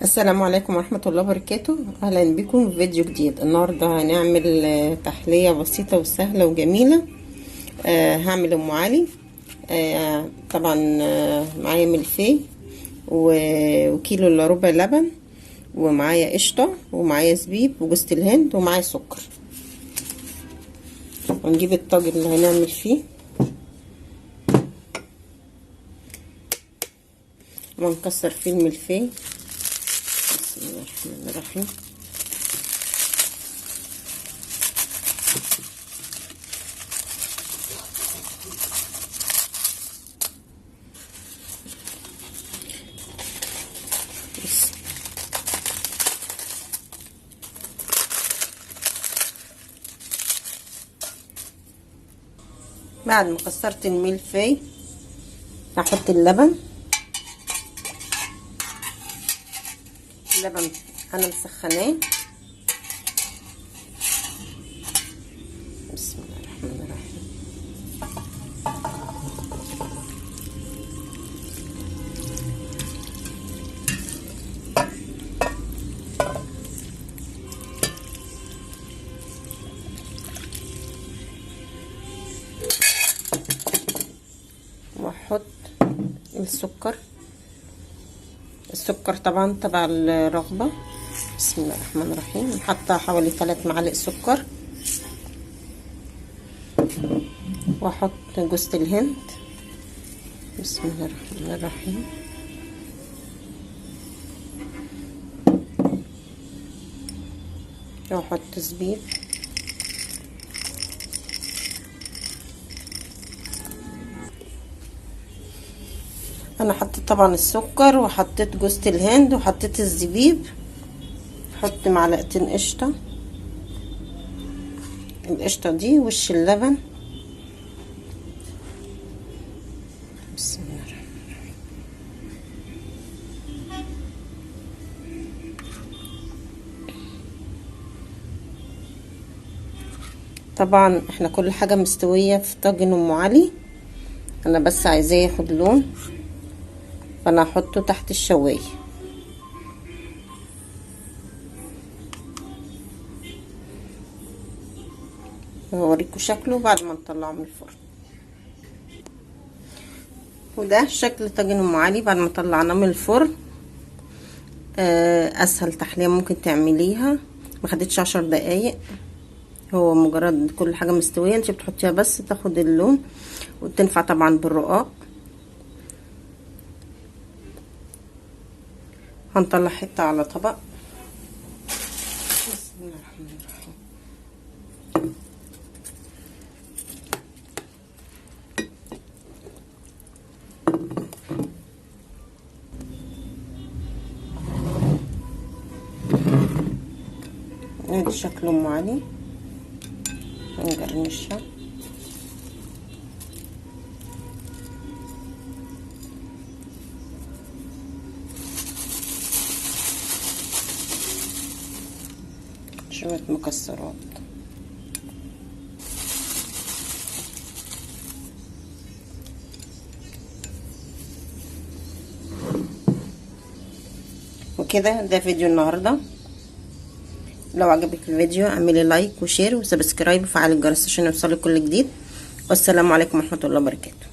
السلام عليكم ورحمة الله وبركاته. اهلا بكم في فيديو جديد. النهاردة هنعمل تحلية بسيطة وسهلة وجميلة. هعمل ام علي. طبعا معايا ملفيه وكيلو الا ربع لبن، ومعايا قشطة، ومعايا زبيب وجوز الهند، ومعايا سكر. ونجيب الطاجن اللي هنعمل فيه ونكسر فيه الملفيه. بسم الله الرحمن الرحيم. بعد ما كسرت الملفيه هحط اللبن. اللبن انا مسخناه. بسم الله الرحمن الرحيم. واحط السكر. السكر طبعا تبع الرغبة. بسم الله الرحمن الرحيم. حاطه حوالي 3 معالق سكر. واحط جوز الهند. بسم الله الرحمن الرحيم. واحط زبيب. انا حطيت طبعا السكر، وحطيت جوز الهند، وحطيت الزبيب. احط معلقتين قشطه. القشطه دي وش اللبن. بسم الله الرحمن الرحيم. طبعا احنا كل حاجه مستويه في طاجن ام علي، انا بس عايزاه ياخد لون، فانا هحطه تحت الشوايه. هوريكم شكله بعد ما نطلعه من الفرن. وده شكل طاجن ام علي بعد ما طلعناه من الفرن. اسهل تحليه ممكن تعمليها، ما خدتش 10 دقايق. هو مجرد كل حاجه مستويه انت بتحطيها بس تاخد اللون، وتنفع طبعا بالرقاق. هنطلع حته على طبق. بسم الله الرحمن الرحيم. ادي شكل ام علي. هنجرنشها. شوية مكسرات. وكده ده فيديو النهارده. لو عجبك الفيديو اعملي لايك وشير وسبسكرايب وفعلي الجرس عشان يوصلك كل جديد. والسلام عليكم ورحمة الله وبركاته.